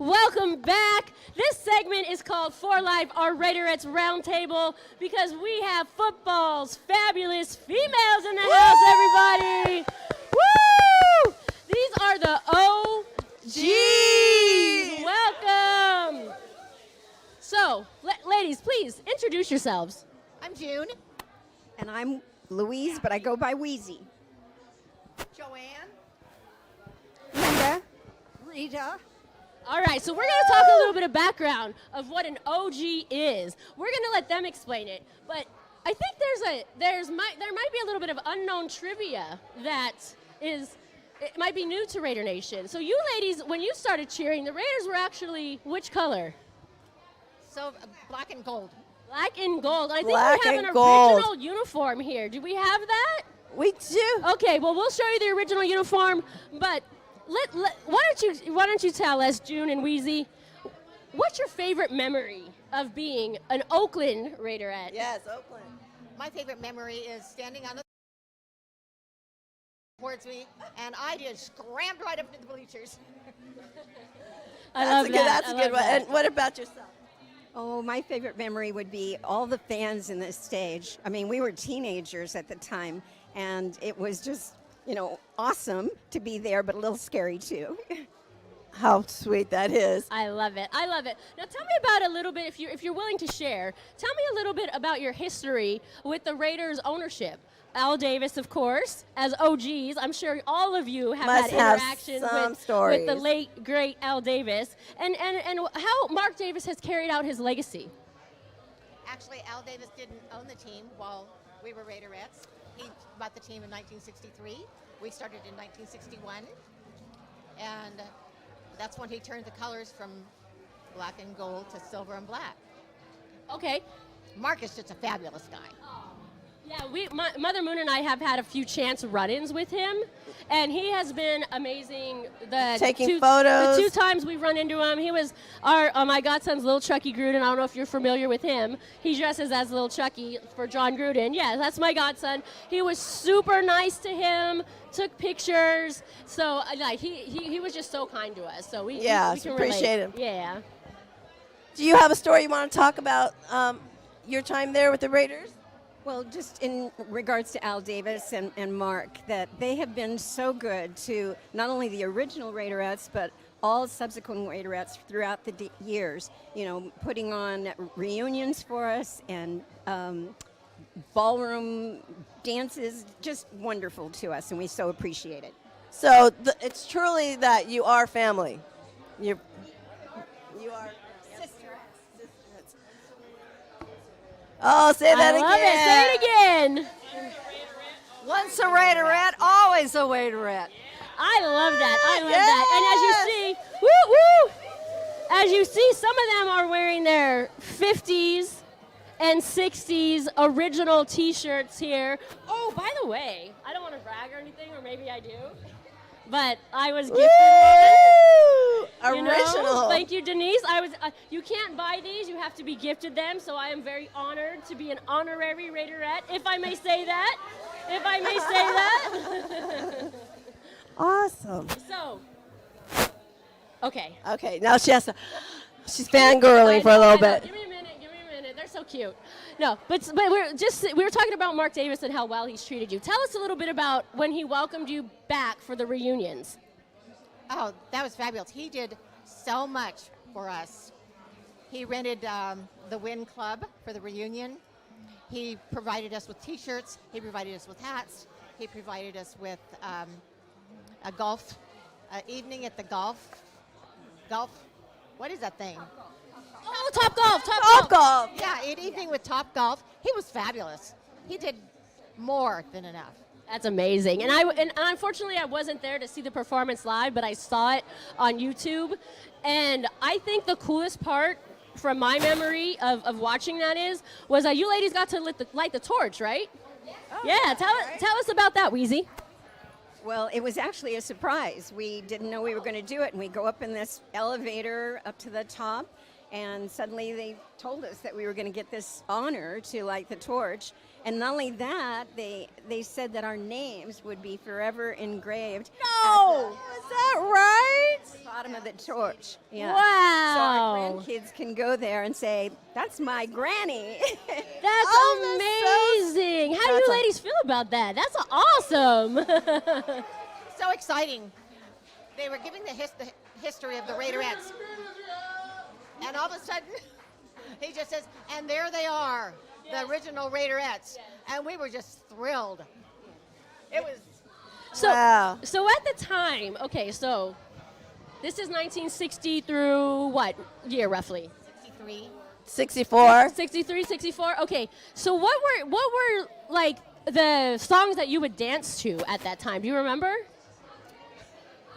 Welcome back. This segment is called For Life, our Raiderettes Roundtable, because we have football's fabulous females in the house, everybody. Woo! These are the OGs. Welcome. So, ladies, please introduce yourselves. I'm June. And I'm Louise, but I go by Wheezy. Joanne. Linda. Rita. All right, so we're going to talk a little bit of background of what an OG is. We're going to let them explain it, but I think there might be a little bit of unknown trivia that it might be new to Raider Nation. So you ladies, when you started cheering, the Raiders were actually which color? So black and gold. Black and gold. I think Black we have and an gold. original uniform here. Do we have that? We do. Okay, well, we'll show you the original uniform, but why don't you tell us, June and Wheezy, what's your favorite memory of being an Oakland Raiderette? Yes, Oakland. My favorite memory is standing on the towards me, and I just scrambled right up into the bleachers. I love that. That's a good one. That. And what about yourself? Oh, my favorite memory would be all the fans in this stage. I mean, we were teenagers at the time, and it was just, awesome to be there, but a little scary too. How sweet that is. I love it. I love it. Now tell me about a little bit, if you're willing to share, tell me a little bit about your history with the Raiders ownership. Al Davis, of course, as OGs. I'm sure all of you have Must had have interactions some with stories. the late, great Al Davis. And how Mark Davis has carried out his legacy. Actually, Al Davis didn't own the team while we were Raiderettes. He bought the team in 1963. We started in 1961. And that's when he turned the colors from black and gold to silver and black. Okay. Mark is just a fabulous guy. Yeah, Mother Moon and I have had a few chance run-ins with him, and he has been amazing. Taking photos. The two times we've run into him, he was my godson's little Chucky Gruden. I don't know if you're familiar with him. He dresses as little Chucky for John Gruden. Yeah, that's my godson. He was super nice to him, took pictures. So he was just so kind to us. So we can appreciate relate. him. Yeah. Do you have a story you want to talk about your time there with the Raiders? Well, just in regards to Al Davis and Mark, that they have been so good to not only the original Raiderettes, but all subsequent Raiderettes throughout the years, putting on reunions for us and ballroom dances, just wonderful to us, and we so appreciate it. So it's truly that you are family. You are sisters. Oh, say that again. I love it. Say it again. Once a Raiderette, always a Raiderette. I love that. I love that. And as you see, some of them are wearing their 50s and 60s original T-shirts here. Oh, by the way, I don't want to brag or anything, or maybe I do, but I was gifted one. Original. Thank you, Denise. You can't buy these. You have to be gifted them. So I am very honored to be an honorary Raiderette, if I may say that. Awesome. So, okay. Okay, now she's fangirling for a little bit. Give me a minute. They're so cute. No, but we were talking about Mark Davis and how well he's treated you. Tell us a little bit about when he welcomed you back for the reunions. Oh, that was fabulous. He did so much for us. He rented the Wynn Club for the reunion. He provided us with T-shirts. He provided us with hats. He provided us with a golf evening at the golf. What is that thing? Oh, Top Golf. Top Golf. Yeah, an evening with Top Golf. He was fabulous. He did more than enough. That's amazing. And unfortunately, I wasn't there to see the performance live, but I saw it on YouTube. And I think the coolest part from my memory of watching that was that you ladies got to light the torch, right? Oh, yeah, tell us about that, Wheezy. Well, it was actually a surprise. We didn't know we were going to do it, and we go up in this elevator up to the top, And suddenly they told us that we were going to get this honor to light the torch. And not only that, they said that our names would be forever engraved. No! Is that right? At the bottom of the torch. Yeah. Wow. So our grandkids can go there and say, "That's my granny." That's amazing. How do you ladies feel about that? That's awesome. So exciting. They were giving the history of the Raiderettes. And all of a sudden, he just says, and there they are, the original Raiderettes. And we were just thrilled. It was... So, Wow. so at the time, okay, so this is 1960 through what year roughly? 63. 64. 63, 64. Okay, so what were like the songs that you would dance to at that time? Do you remember?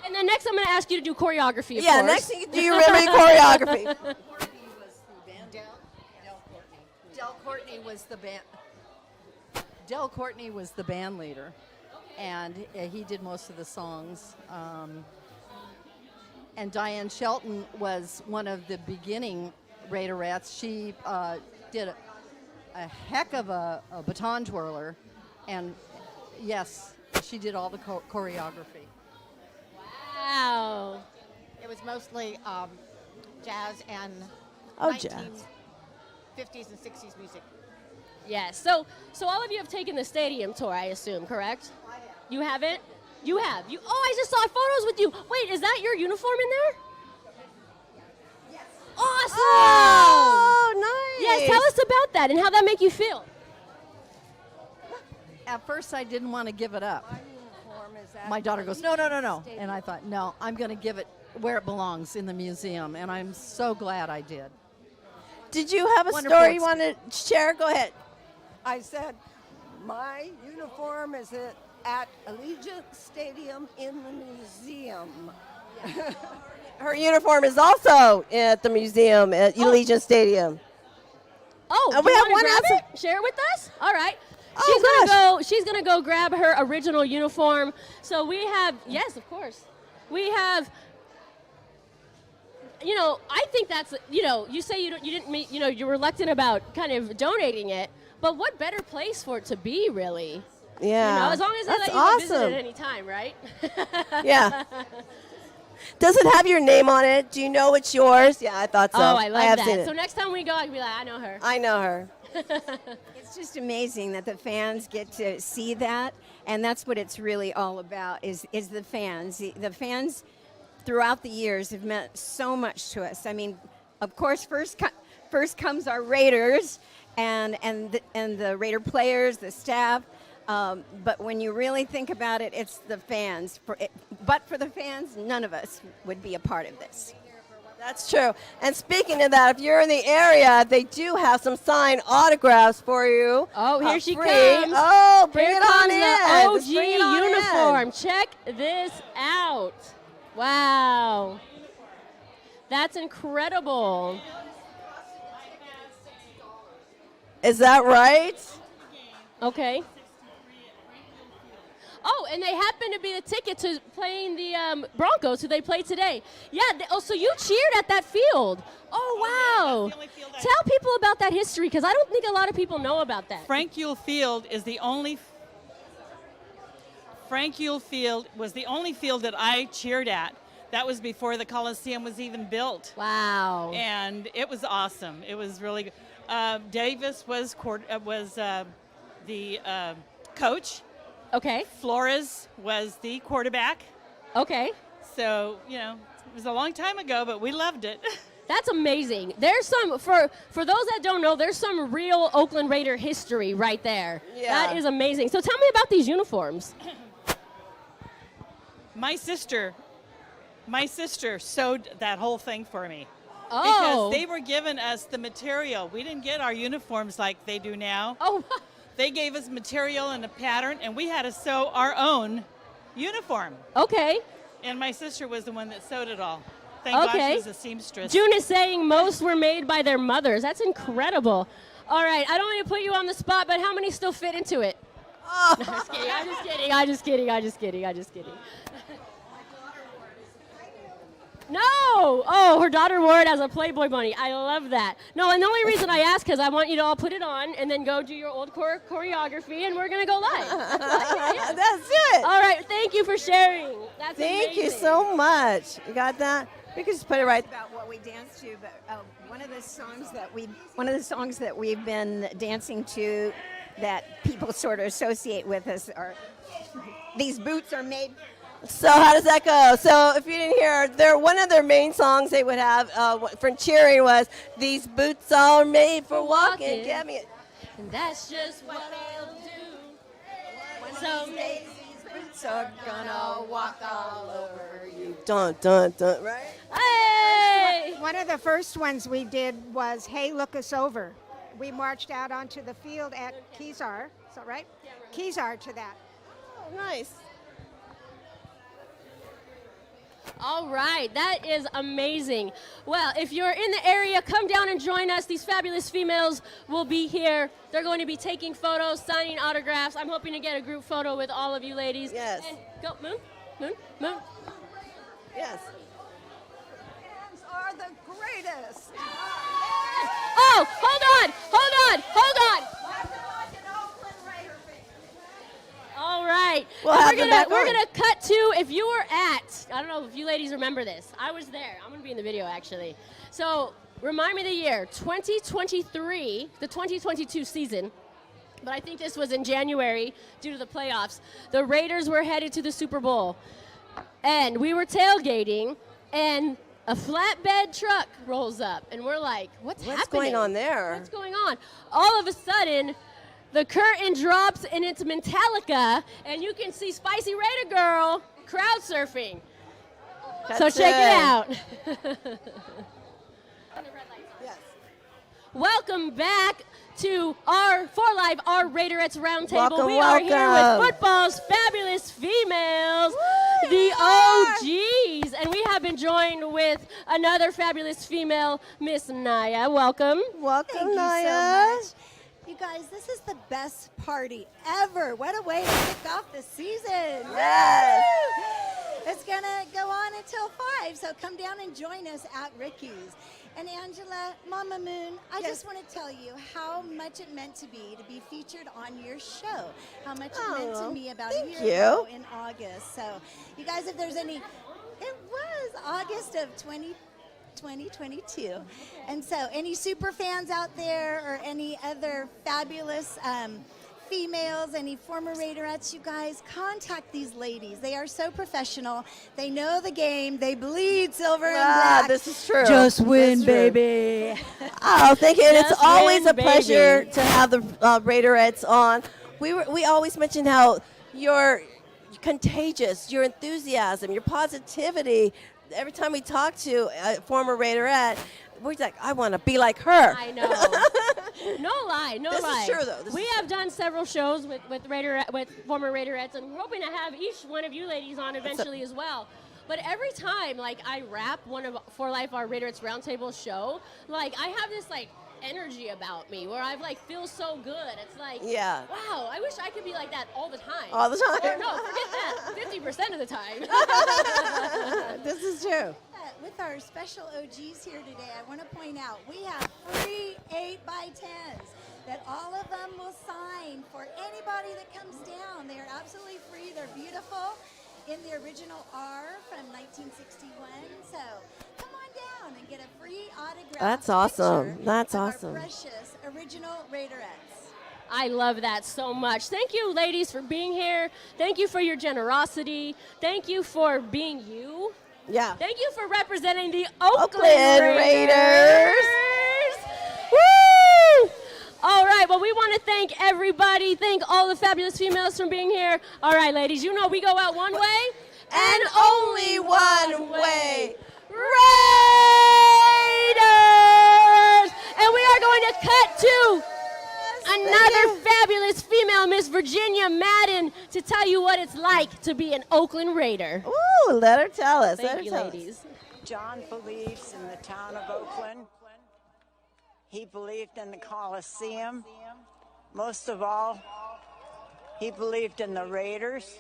And then next, I'm going to ask you to do choreography. Of course. Next thing, do you remember the choreography? Del Courtney was the band. Del Courtney was the band leader, and he did most of the songs. And Diane Shelton was one of the beginning Raiderettes. She did a heck of a baton twirler, and yes, she did all the choreography. Wow. It was mostly jazz and Jazz. 50s and 60s music. Yes. So all of you have taken the stadium tour, I assume, correct? You haven't? You have. You. Oh, I just saw photos with you. Wait, is that your uniform in there? Yes. Awesome. Oh, nice. Yes. Tell us about that and how that make you feel. At first, I didn't want to give it up. My daughter goes, no. And I thought, no, I'm going to give it where it belongs, in the museum. And I'm so glad I did. Did you have a Wonderful story you want to share? Go ahead. I said, my uniform is at Allegiant Stadium in the museum. Her uniform is also at the museum at Allegiant Stadium. Oh, And do we you have wanna one grab outside. it? Share it with us? All right. Oh, She's gonna go grab her original uniform. So we have, yes, of course. We have, I think that's, you say you didn't meet, you're reluctant about kind of donating it, but what better place for it to be, really? Yeah. As long as they That's let you visit awesome. at any time, right? Yeah. Does it have your name on it? Do you know it's yours? Yeah, I thought so. Oh, I love have that. seen it. So next time we go, I can be like, I know her. I know her. It's just amazing that the fans get to see that, and that's what it's really all about. Is the fans? The fans throughout the years have meant so much to us. I mean, of course, first comes our Raiders, and the Raider players, the staff. But when you really think about it, it's the fans. But for the fans, none of us would be a part of this. That's true. And speaking of that, if you're in the area, they do have some signed autographs for you. Oh, here she free. comes. Oh, bring Here it on comes in. the Let's OG bring it on in. uniform. Check this out. Wow. That's incredible. Is that right? Okay. Oh, and they happen to be the ticket to playing the Broncos, who they play today. Yeah, so you cheered at that field. Oh, wow. That's the only field Tell people about that history, because I don't think a lot of people know about that. Frank Yule Field is the only. Frank Yule Field was the only field that I cheered at. That was before the Coliseum was even built. Wow. And it was awesome. It was really good. Davis was the coach. Okay. Flores was the quarterback. Okay. So, it was a long time ago, but we loved it. That's amazing. There's some, for those that don't know, there's some real Oakland Raider history right there. Yeah. That is amazing. So tell me about these uniforms. My sister sewed that whole thing for me. Oh. Because they were giving us the material. We didn't get our uniforms like they do now. Oh. They gave us material and a pattern, and we had to sew our own uniform. Okay. And my sister was the one that sewed it all. Thank God Okay. she was a seamstress. June is saying most were made by their mothers. That's incredible. All right, I don't want to put you on the spot, but how many still fit into it? Oh. No, I'm just kidding. No! Oh, her daughter wore it as a Playboy bunny. I love that. No, and the only reason I ask is I want you to all put it on and then go do your old choreography, and we're going to go live. Yeah. That's it. All right, thank you for sharing. That's Thank you amazing. so much. You got that? We can just put it right. About what we danced to, but one of the songs that we've been dancing to that people sort of associate with us are "These Boots Are Made." So how does that go? So if you didn't hear, one of their main songs they would have for cheering was "These boots are made for walking." Get me it. And that's just what they'll do. Someday these boots are gonna walk all over you. Dun dun dun. Right? Hey! One of the first ones we did was "Hey, Look Us Over." We marched out onto the field at Kezar. Is that right? Yeah, right. Kezar to that. Oh, nice. All right, that is amazing. Well, if you're in the area, come down and join us. These fabulous females will be here. They're going to be taking photos, signing autographs. I'm hoping to get a group photo with all of you ladies. Yes. And go, Moon, Moon, Moon. Yes. Fans are the greatest. Oh, hold on, hold on, hold on. All right. We'll And have them back we're on. gonna cut to, if you were at, I don't know if you ladies remember this. I was there. I'm gonna be in the video actually. So remind me the year, 2023, the 2022 season. But I think this was in January due to the playoffs. The Raiders were headed to the Super Bowl, and we were tailgating, and a flatbed truck rolls up, and we're like, what's happening? going on there? What's going on? All of a sudden, the curtain drops, and it's Metallica, and you can see Spicy Raider Girl crowd surfing. So check it out. Yes. Welcome back to our For Life, our Raiderettes Roundtable. Welcome, We are here welcome. with football's fabulous females, the OGs, and we have been joined with another fabulous female, Miss Naya. Welcome. Welcome, Thank you Naya. so much. You guys, this is the best party ever. What a way to kick off the season. Yes. Woo! It's going to go on until 5, so come down and join us at Ricky's. And Angela, Mama Moon, I just want to tell you how much it meant to be featured on your show. How much it meant to me about a year ago in August. So, you guys, if there's any, it was August of 2022. And so any super fans out there or any other fabulous females, any former Raiderettes, you guys, contact these ladies. They are so professional. They know the game. They bleed silver and black. This is true. Just win, That's true. baby. Oh, thank you. And it's Just always win, a pleasure baby. to have the Raiderettes on. We always mention how you're contagious, your enthusiasm, your positivity. Every time we talk to a former Raiderette, we're like, I want to be like her. I know. No lie, no This is lie. true, though. This We is have done several shows with former Raiderettes, and we're hoping to have each one of you ladies on eventually as well. But every time, like, I wrap one of For Life, our Raiderettes Roundtable show, like, I have this, like, energy about me where I like feel so good. It's like, Yeah. wow, I wish I could be like that all the time. All the time. Or no, forget that. 50% of the time. This is true. With our special OGs here today, I want to point out we have free 8x10s that all of them will sign for anybody that comes down. They are absolutely free. They're beautiful in the original R from 1961. So come on down and get a free autograph. That's awesome. picture That's of awesome. Our precious original Raiderettes. I love that so much. Thank you, ladies, for being here. Thank you for your generosity. Thank you for being you. Yeah. Thank you for representing the Oakland Raiders. Woo! All right, well, we want to thank everybody. Thank all the fabulous females for being here. All right, ladies, you know we go out one way And only one way. Raiders! And we are going to cut to another fabulous female, Miss Virginia Madden, to tell you what it's like to be an Oakland Raider. Ooh, let her tell us. Let Thank her you, tell us. ladies. John believes in the town of Oakland. He believed in the Coliseum. Most of all, he believed in the Raiders.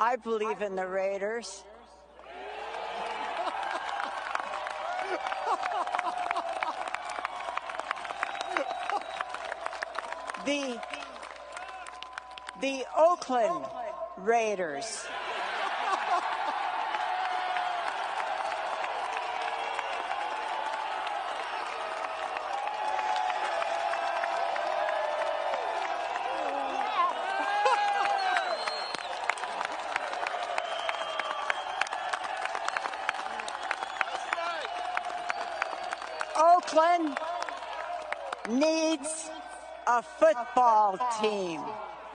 I believe in the Raiders. The Oakland Raiders. Oakland needs a football team.